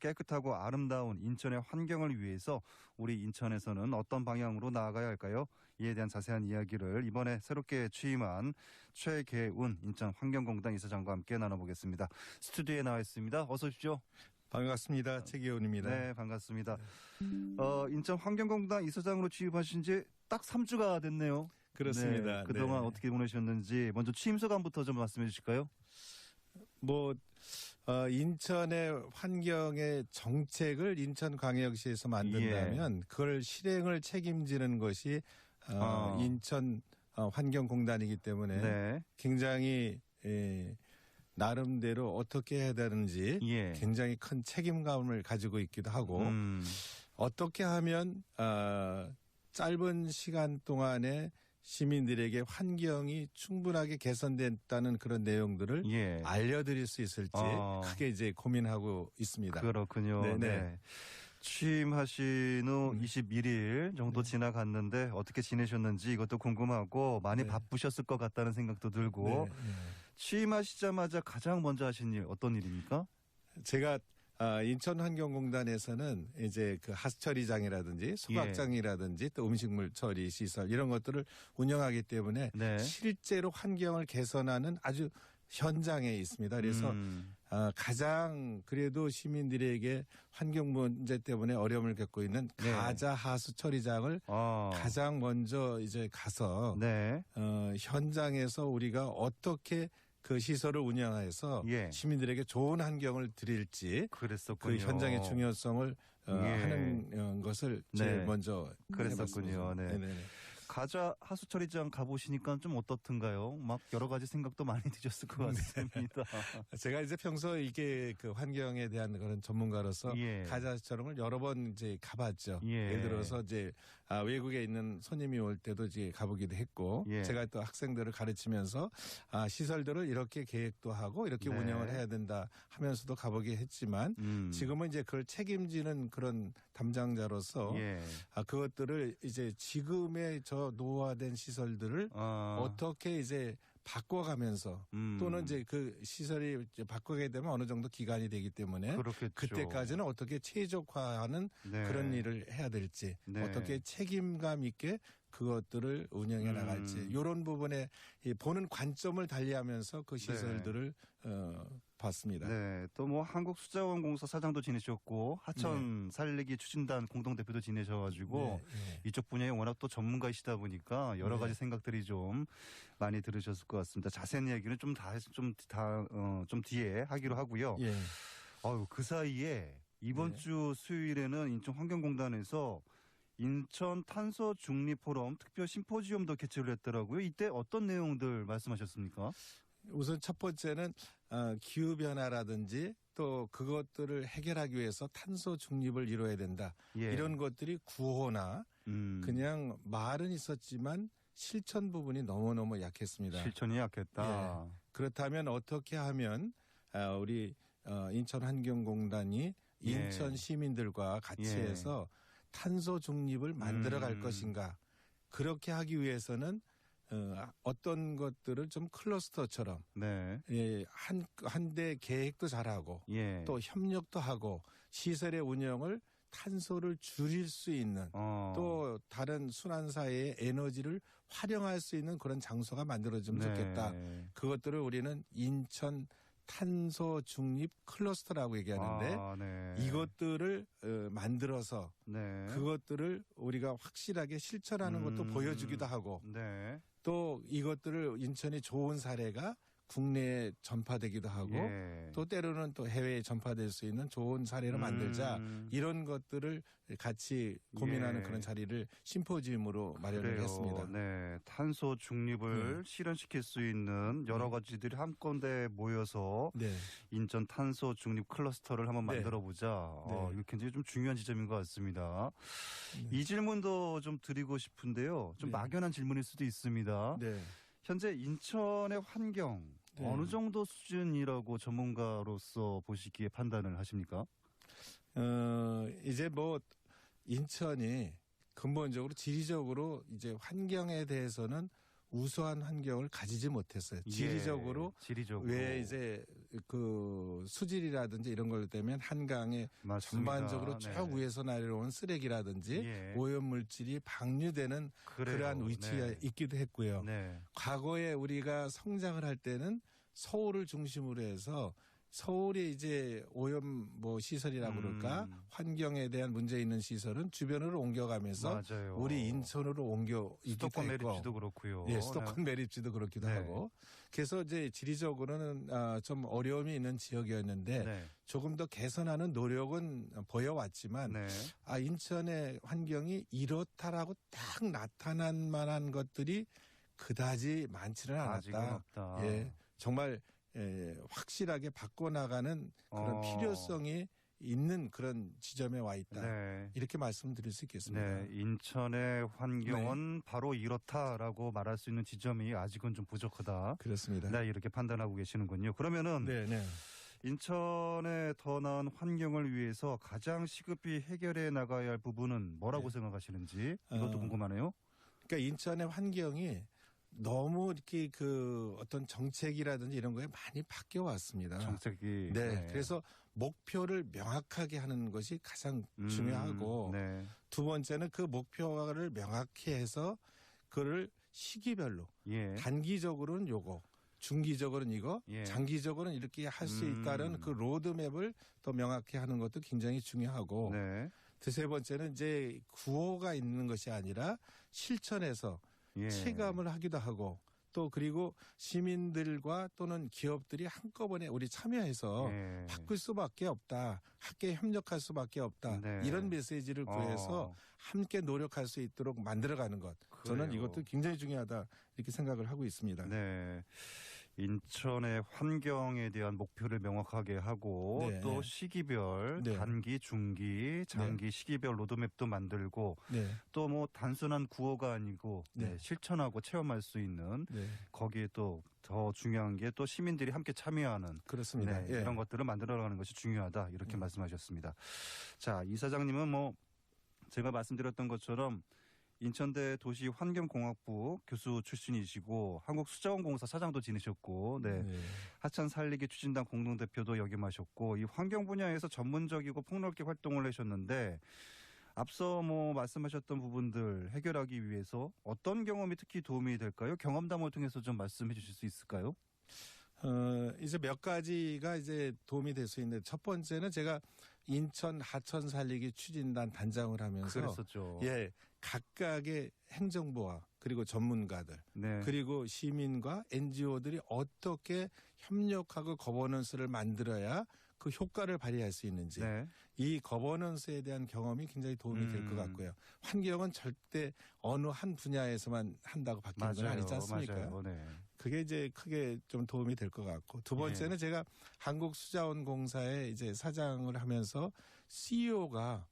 깨끗하고 아름다운 인천의 환경을 위해서 우리 인천에서는 어떤 방향으로 나아가야 할까요? 이에 대한 자세한 이야기를 이번에 새롭게 취임한 최계운 인천환경공단 이사장과 함께 나눠보겠습니다. 스튜디오에 나와 있습니다. 어서 오십시오. 반갑습니다. 최계훈입니다. 네, 반갑습니다. 인천환경공단 이사장으로 취임하신 지 딱 3주가 됐네요. 그렇습니다. 네, 그동안 네. 어떻게 보내셨는지 먼저 취임 소감부터 좀 말씀해 주실까요? 인천의 환경의 정책을 인천광역시에서 만든다면 그걸 실행을 책임지는 것이 인천 환경공단이기 때문에 네. 굉장히 나름대로 어떻게 해야 되는지 굉장히 큰 책임감을 가지고 있기도 하고 어떻게 하면 짧은 시간 동안에 시민들에게 환경이 충분하게 개선됐다는 그런 내용들을 알려드릴 수 있을지 크게 이제 고민하고 있습니다. 그렇군요. 네네. 네. 취임하신 후 21일 정도 지나갔는데 어떻게 지내셨는지 이것도 궁금하고 많이 바쁘셨을 것 같다는 생각도 들고 취임하시자마자 가장 먼저 하신 일 어떤 일입니까? 제가 인천환경공단에서는 이제 그 하수처리장이라든지 소각장이라든지 또 음식물 처리 시설 이런 것들을 운영하기 때문에 실제로 환경을 개선하는 아주 현장에 있습니다. 그래서 가장 그래도 시민들에게 환경 문제 때문에 어려움을 겪고 있는 가자 하수 처리장을 가장 먼저 이제 가서 현장에서 우리가 어떻게 그 시설을 운영해서 시민들에게 좋은 환경을 드릴지 그 현장의 중요성을 하는 것을 제일 먼저 그랬었군요. 네. 가자 하수처리장 가보시니까 좀 어떻던가요? 막 여러 가지 생각도 많이 드셨을 것 같습니다. 제가 이제 평소 이게 그 환경에 대한 그런 전문가로서 가자 하수처럼을 여러 번 이제 가봤죠. 예를 들어서 이제 외국에 있는 손님이 올 때도 이제 가보기도 했고 제가 또 학생들을 가르치면서 시설들을 이렇게 계획도 하고 이렇게 운영을 해야 된다 하면서도 가보게 했지만 지금은 이제 그걸 책임지는 그런 담당자로서 그것들을 이제 지금의 노화된 시설들을 어떻게 이제 바꿔가면서 또는 이제 그 시설이 이제 바꾸게 되면 어느 정도 기간이 되기 때문에 그때까지는 어떻게 최적화하는 그런 일을 해야 될지 어떻게 책임감 있게 그것들을 운영해 나갈지 이런 부분에 보는 관점을 달리하면서 그 시설들을 봤습니다. 네, 또 뭐 한국수자원공사 사장도 지내셨고 하천 살리기 추진단 공동대표도 지내셔가지고 이쪽 분야에 워낙 또 전문가이시다 보니까 여러 가지 생각들이 좀 많이 들으셨을 것 같습니다. 자세한 이야기는 좀 뒤에 하기로 하고요. 그 사이에 이번 주 수요일에는 인천환경공단에서 인천 탄소 중립 포럼 특별 심포지엄도 개최를 했더라고요. 이때 어떤 내용들 말씀하셨습니까? 우선 첫 번째는 기후변화라든지 또 그것들을 해결하기 위해서 탄소 중립을 이루어야 된다. 이런 것들이 구호나 그냥 말은 있었지만 실천 부분이 너무너무 약했습니다. 실천이 약했다. 그렇다면 어떻게 하면 우리 인천환경공단이 인천 시민들과 같이 해서 탄소 중립을 만들어갈 것인가. 그렇게 하기 위해서는 어떤 것들을 좀 클러스터처럼 한대 계획도 잘하고 또 협력도 하고 시설의 운영을 탄소를 줄일 수 있는 또 다른 순환사의 에너지를 활용할 수 있는 그런 장소가 만들어지면 좋겠다. 그것들을 우리는 인천 탄소 중립 클러스터라고 얘기하는데 이것들을 만들어서 그것들을 우리가 확실하게 실천하는 것도 보여주기도 하고 또 이것들을 인천이 좋은 사례가 국내에 전파되기도 하고 또 때로는 또 해외에 전파될 수 있는 좋은 사례로 만들자 이런 것들을 같이 고민하는 그런 자리를 심포지움으로 마련을 했습니다. 네, 탄소 중립을 실현시킬 수 있는 여러 가지들이 한건데 모여서 인천 탄소 중립 클러스터를 한번 만들어보자. 이거 굉장히 좀 중요한 지점인 것 같습니다. 이 질문도 좀 드리고 싶은데요. 좀 막연한 질문일 수도 있습니다. 현재 인천의 환경 어느 정도 수준이라고 전문가로서 보시기에 판단을 하십니까? 이제 뭐 인천이 근본적으로 지리적으로 이제 환경에 대해서는 우수한 환경을 가지지 못했어요. 지리적으로 왜 이제 그 수질이라든지 이런 걸 때문에 한강에 맞습니다. 전반적으로 쭉 위에서 내려온 쓰레기라든지 오염 물질이 방류되는 그러한 위치가 있기도 했고요. 과거에 우리가 성장을 할 때는 서울을 중심으로 해서 서울이 이제 오염 시설이라고 그럴까 환경에 대한 문제 있는 시설은 주변으로 옮겨가면서 맞아요. 우리 인천으로 옮겨 있기도 수도권 매립지도 그렇고요. 수도권 매립지도 그렇기도 하고 그래서 이제 지리적으로는 좀 어려움이 있는 지역이었는데 조금 더 개선하는 노력은 보여왔지만 인천의 환경이 이렇다라고 딱 나타난 만한 것들이 그다지 많지는 않았다. 정말 확실하게 바꿔나가는 그런 필요성이 있는 그런 지점에 와 있다. 이렇게 말씀드릴 수 있겠습니다. 인천의 환경은 바로 이렇다라고 말할 수 있는 지점이 아직은 좀 부족하다. 그렇습니다. 이렇게 판단하고 계시는군요. 그러면은 인천의 더 나은 환경을 위해서 가장 시급히 해결해 나가야 할 부분은 뭐라고 생각하시는지 이것도 궁금하네요. 그러니까 인천의 환경이 너무 이렇게 그 어떤 정책이라든지 이런 거에 많이 바뀌어 왔습니다. 정책이. 그래서 목표를 명확하게 하는 것이 가장 중요하고 두 번째는 그 목표를 명확히 해서 그를 시기별로 단기적으로는 요거, 중기적으로는 이거, 장기적으로는 이렇게 할 수 있다는 그 로드맵을 더 명확히 하는 것도 굉장히 중요하고 세 번째는 이제 구호가 있는 것이 아니라 실천해서 체감을 하기도 하고 또 그리고 시민들과 또는 기업들이 한꺼번에 우리 참여해서 바꿀 수밖에 없다. 함께 협력할 수밖에 없다. 이런 메시지를 구해서 함께 노력할 수 있도록 만들어가는 것. 저는 이것도 굉장히 중요하다 이렇게 생각을 하고 있습니다. 인천의 환경에 대한 목표를 명확하게 하고 또 시기별 단기, 중기, 장기 시기별 로드맵도 만들고 또 뭐 단순한 구호가 아니고 실천하고 체험할 수 있는 거기에 또 더 중요한 게 또 시민들이 함께 참여하는 그렇습니다. 이런 것들을 만들어가는 것이 중요하다 이렇게 말씀하셨습니다. 자, 이사장님은 뭐 제가 말씀드렸던 것처럼 인천대 도시환경공학부 교수 출신이시고 한국수자원공사 사장도 지내셨고 하천 살리기 추진단 공동대표도 역임하셨고 이 환경 분야에서 전문적이고 폭넓게 활동을 하셨는데 앞서 뭐 말씀하셨던 부분들 해결하기 위해서 어떤 경험이 특히 도움이 될까요? 경험담을 통해서 좀 말씀해 주실 수 있을까요? 이제 몇 가지가 이제 도움이 될 수 있는데 첫 번째는 제가 인천 하천 살리기 추진단 단장을 하면서 그랬었죠. 각각의 행정부와 그리고 전문가들 그리고 시민과 NGO들이 어떻게 협력하고 거버넌스를 만들어야 그 효과를 발휘할 수 있는지 이 거버넌스에 대한 경험이 굉장히 도움이 될 것 같고요. 환경은 절대 어느 한 분야에서만 한다고 바뀌는 건 아니지 않습니까? 그게 이제 크게 좀 도움이 될 것 같고 두 번째는 제가 한국수자원공사의 이제 사장을 하면서 CEO가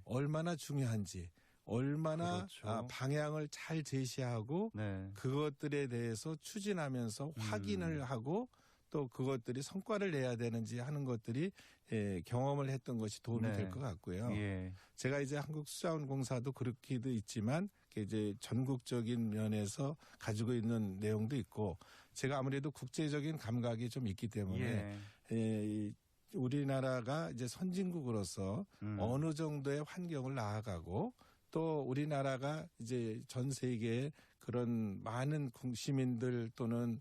얼마나 중요한지 얼마나 방향을 잘 제시하고 그것들에 대해서 추진하면서 확인을 하고 또 그것들이 성과를 내야 되는지 하는 것들이 경험을 했던 것이 도움이 될 것 같고요. 제가 이제 한국수자원공사도 그렇기도 있지만 이제 전국적인 면에서 가지고 있는 내용도 있고 제가 아무래도 국제적인 감각이 좀 있기 때문에 우리나라가 이제 선진국으로서 어느 정도의 환경을 나아가고 또 우리나라가 이제 전 세계에 그런 많은 시민들 또는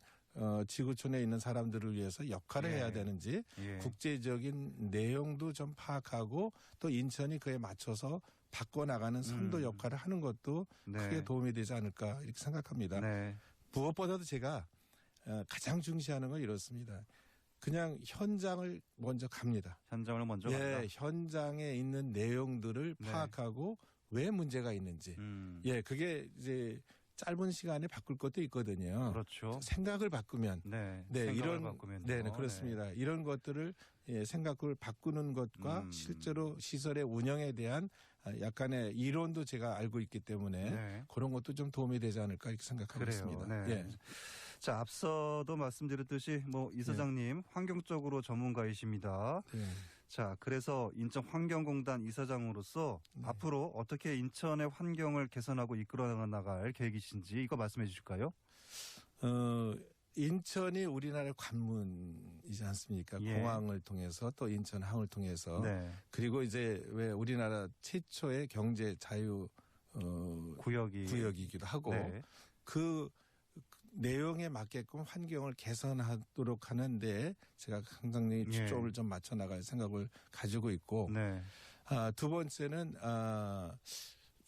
지구촌에 있는 사람들을 위해서 역할을 해야 되는지 국제적인 내용도 좀 파악하고 또 인천이 그에 맞춰서 바꿔나가는 선도 역할을 하는 것도 크게 도움이 되지 않을까 이렇게 생각합니다. 무엇보다도 제가 가장 중시하는 건 이렇습니다. 그냥 현장을 먼저 갑니다. 현장을 먼저 간다. 현장에 있는 내용들을 파악하고 왜 문제가 있는지. 그게 이제 짧은 시간에 바꿀 것도 있거든요. 그렇죠. 생각을 바꾸면. 생각을 바꾸면. 그렇습니다. 이런 것들을 생각을 바꾸는 것과 실제로 시설의 운영에 대한 약간의 이론도 제가 알고 있기 때문에 그런 것도 좀 도움이 되지 않을까 이렇게 생각하고 있습니다. 자, 앞서도 말씀드렸듯이 뭐 이 사장님 환경적으로 전문가이십니다. 자, 그래서 인천환경공단 이사장으로서 앞으로 어떻게 인천의 환경을 개선하고 이끌어 나갈 계획이신지 이거 말씀해 주실까요? 인천이 우리나라의 관문이지 않습니까? 공항을 통해서 또 인천항을 통해서 그리고 이제 왜 우리나라 최초의 경제 자유 구역이기도 하고 그 내용에 맞게끔 환경을 개선하도록 하는데 제가 상당히 초점을 좀 맞춰 나갈 생각을 가지고 있고 두 번째는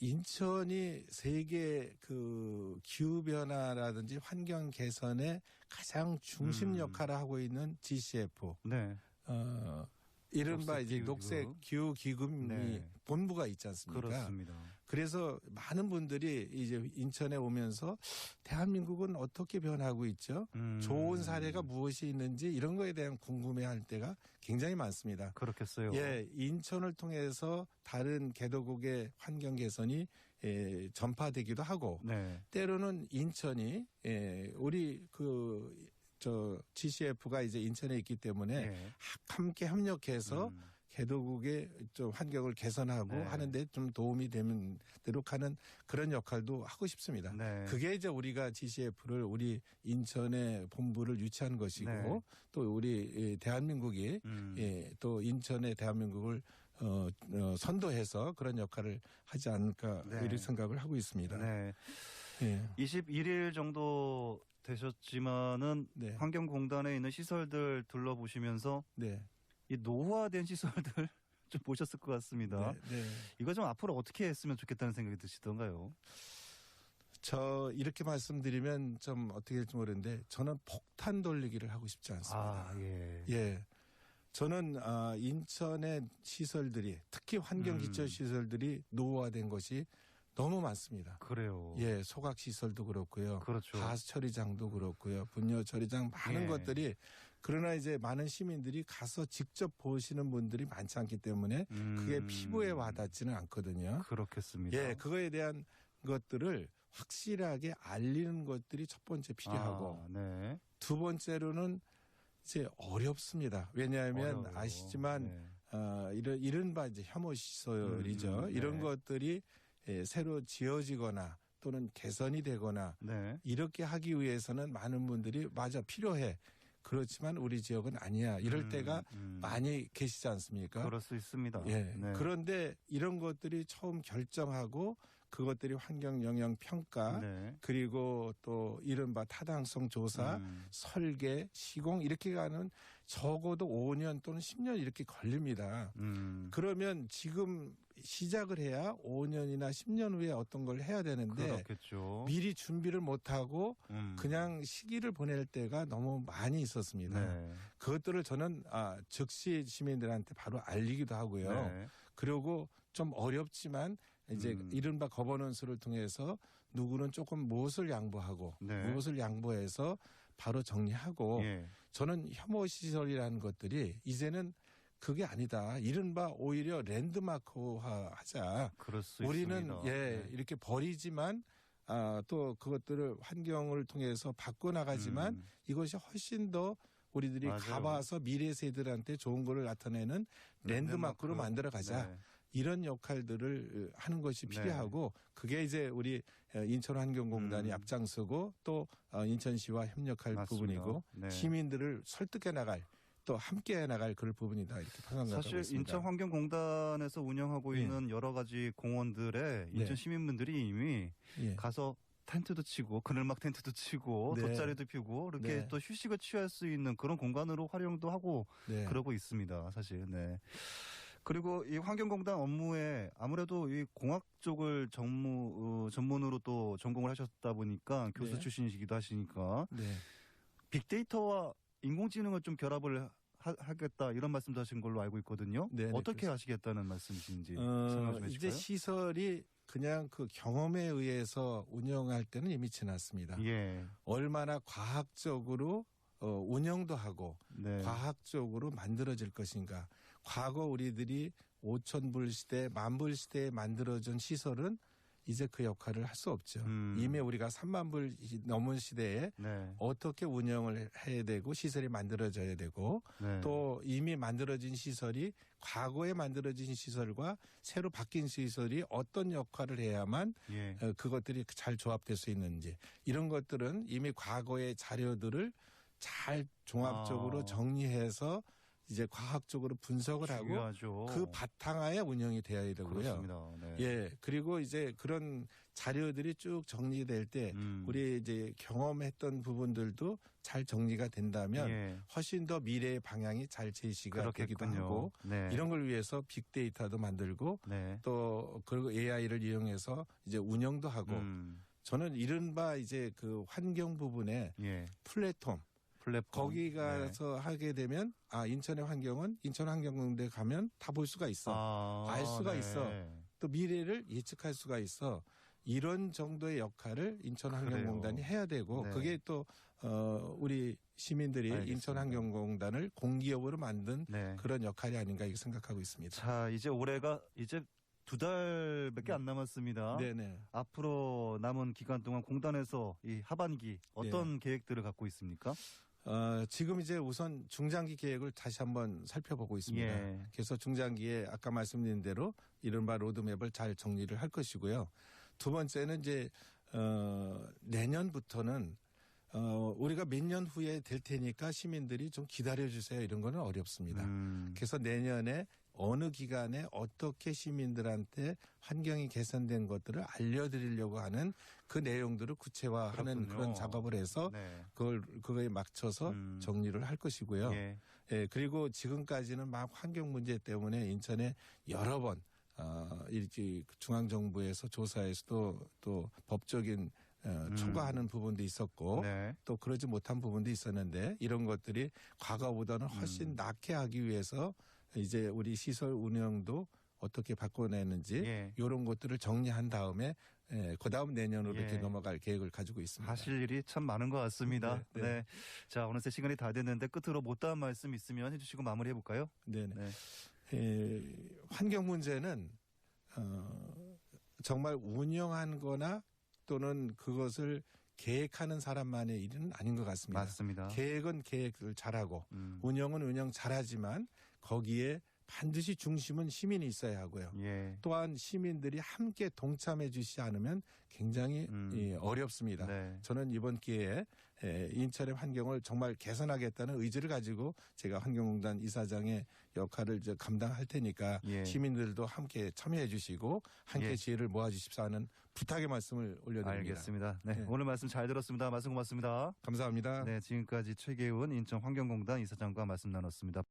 인천이 세계 그 기후 변화라든지 환경 개선에 가장 중심 역할을 하고 있는 GCF 이른바 이제 녹색 기후 기금이 본부가 있지 않습니까? 그렇습니다. 그래서 많은 분들이 이제 인천에 오면서 대한민국은 어떻게 변하고 있죠? 좋은 사례가 무엇이 있는지 이런 거에 대한 궁금해할 때가 굉장히 많습니다. 그렇겠어요. 예, 인천을 통해서 다른 개도국의 환경 개선이 전파되기도 하고 때로는 인천이 우리 GCF가 이제 인천에 있기 때문에 함께 협력해서 개도국의 좀 환경을 개선하고 하는데 좀 도움이 되도록 하는 그런 역할도 하고 싶습니다. 그게 이제 우리가 GCF를 우리 인천의 본부를 유치한 것이고 또 우리 대한민국이 또 인천의 대한민국을 선도해서 그런 역할을 하지 않을까 이런 생각을 하고 있습니다. 21일 정도 되셨지만은 환경공단에 있는 시설들 둘러보시면서 이 노후화된 시설들 좀 보셨을 것 같습니다. 이거 좀 앞으로 어떻게 했으면 좋겠다는 생각이 드시던가요? 저 이렇게 말씀드리면 좀 어떻게 될지 모르는데 저는 폭탄 돌리기를 하고 싶지 않습니다. 저는 인천의 시설들이 특히 환경기초 시설들이 노후화된 것이 너무 많습니다. 그래요. 소각시설도 그렇고요. 그렇죠. 가스처리장도 그렇고요. 분뇨처리장 많은 것들이 그러나 이제 많은 시민들이 가서 직접 보시는 분들이 많지 않기 때문에 그게 피부에 와닿지는 않거든요. 그렇겠습니다. 그거에 대한 것들을 확실하게 알리는 것들이 첫 번째 필요하고 두 번째로는 이제 어렵습니다. 왜냐하면 아시지만 이른바 이제 혐오시설이죠. 이런 것들이 새로 지어지거나 또는 개선이 되거나 이렇게 하기 위해서는 많은 분들이 맞아 필요해. 그렇지만 우리 지역은 아니야. 이럴 때가 많이 계시지 않습니까? 그럴 수 있습니다. 그런데 이런 것들이 처음 결정하고 그것들이 환경 영향 평가 그리고 또 이른바 타당성 조사, 설계, 시공 이렇게 가는 적어도 5년 또는 10년 이렇게 걸립니다. 그러면 지금 시작을 해야 5년이나 10년 후에 어떤 걸 해야 되는데 그렇겠죠. 미리 준비를 못하고 그냥 시기를 보낼 때가 너무 많이 있었습니다. 그것들을 저는 즉시 시민들한테 바로 알리기도 하고요. 그리고 좀 어렵지만 이제 이른바 거버넌스를 통해서 누구는 조금 무엇을 양보하고 무엇을 양보해서 바로 정리하고 저는 혐오시설이라는 것들이 이제는 그게 아니다. 이른바 오히려 랜드마크화 하자. 그럴 수 우리는 있습니다. 이렇게 버리지만 또 그것들을 환경을 통해서 바꿔나가지만 이것이 훨씬 더 우리들이 가봐서 미래 세대들한테 좋은 거를 나타내는 랜드마크로 만들어가자. 이런 역할들을 하는 것이 필요하고 그게 이제 우리 인천환경공단이 앞장서고 또 인천시와 협력할 부분이고 시민들을 설득해 나갈 또 함께 나갈 그럴 부분이다 이렇게 판단하고 있습니다. 사실 인천환경공단에서 운영하고 있는 여러 가지 공원들에 인천 시민분들이 이미 가서 텐트도 치고 그늘막 텐트도 치고 돗자리도 피우고 이렇게 또 휴식을 취할 수 있는 그런 공간으로 활용도 하고 그러고 있습니다. 사실. 그리고 이 환경공단 업무에 아무래도 이 공학 쪽을 전문으로 또 전공을 하셨다 보니까 교수 출신이시기도 하시니까 빅데이터와 인공지능을 좀 결합을 하겠다 이런 말씀도 하신 걸로 알고 있거든요. 어떻게 하시겠다는 말씀이신지 설명 좀 해주실까요? 이제 시설이 그냥 그 경험에 의해서 운영할 때는 이미 지났습니다. 얼마나 과학적으로 운영도 하고 과학적으로 만들어질 것인가. 과거 우리들이 5,000불 시대, 10,000불 시대에 만들어진 시설은 이제 그 역할을 할 수 없죠. 이미 우리가 3만 불 넘은 시대에 네. 어떻게 운영을 해야 되고 시설이 만들어져야 되고 네. 또 이미 만들어진 시설이 과거에 만들어진 시설과 새로 바뀐 시설이 어떤 역할을 해야만 예. 그것들이 잘 조합될 수 있는지 이런 것들은 이미 과거의 자료들을 잘 종합적으로 정리해서 이제 과학적으로 분석을 중요하죠. 하고 그 바탕하에 운영이 되어야 되고요. 그렇습니다. 네. 예. 그리고 이제 그런 자료들이 쭉 정리될 때 우리 이제 경험했던 부분들도 잘 정리가 된다면 예. 훨씬 더 미래의 방향이 잘 제시가 되기도 하고 네. 이런 걸 위해서 빅데이터도 만들고 네. 또 그리고 AI를 이용해서 이제 운영도 하고 저는 이른바 이제 그 환경 부분에 예. 플랫폼 거기 가서 하게 되면 인천의 환경은 인천환경공대 가면 다 볼 수가 있어. 알 수가 네. 있어. 또 미래를 예측할 수가 있어. 이런 정도의 역할을 인천환경공단이 해야 되고 네. 그게 또 우리 시민들이 알겠습니다. 인천환경공단을 공기업으로 만든 네. 그런 역할이 아닌가 이렇게 생각하고 있습니다. 자, 이제 올해가 이제 2달밖에 안 남았습니다. 네네. 앞으로 남은 기간 동안 공단에서 이 하반기 어떤 계획들을 갖고 있습니까? 지금 이제 우선 중장기 계획을 다시 한번 살펴보고 있습니다. 예. 그래서 중장기에 아까 말씀드린 대로 이른바 로드맵을 잘 정리를 할 것이고요. 두 번째는 이제 내년부터는 우리가 몇 년 후에 될 테니까 시민들이 좀 기다려주세요. 이런 거는 어렵습니다. 그래서 내년에 어느 기간에 어떻게 시민들한테 환경이 개선된 것들을 알려드리려고 하는 그 내용들을 구체화하는 그렇군요. 그런 작업을 해서 네. 그거에 맞춰서 정리를 할 것이고요. 예. 예, 그리고 지금까지는 막 환경 문제 때문에 인천에 여러 번 이렇게 중앙정부에서 조사에서도 또 법적인 초과하는 부분도 있었고 네. 또 그러지 못한 부분도 있었는데 이런 것들이 과거보다는 훨씬 낫게 하기 위해서 이제 우리 시설 운영도 어떻게 바꿔내는지 이런 것들을 정리한 다음에 그다음 내년으로 이렇게 넘어갈 계획을 가지고 있습니다. 하실 일이 참 많은 것 같습니다. 네. 네. 자, 어느새 시간이 다 됐는데 끝으로 못다한 말씀 있으면 해주시고 마무리해 볼까요? 네네. 네. 환경 문제는 정말 운영한 거나 또는 그것을 계획하는 사람만의 일은 아닌 것 같습니다. 맞습니다. 계획은 계획을 잘하고 운영은 운영 잘하지만 거기에 반드시 중심은 시민이 있어야 하고요. 예. 또한 시민들이 함께 동참해 주시지 않으면 굉장히 어렵습니다. 네. 저는 이번 기회에 인천의 환경을 정말 개선하겠다는 의지를 가지고 제가 환경공단 이사장의 역할을 이제 감당할 테니까 시민들도 함께 참여해 주시고 함께 지혜를 모아 주십사 하는 부탁의 말씀을 올려드립니다. 알겠습니다. 네. 오늘 말씀 잘 들었습니다. 말씀 고맙습니다. 감사합니다. 네, 지금까지 최계훈 인천환경공단 이사장과 말씀 나눴습니다.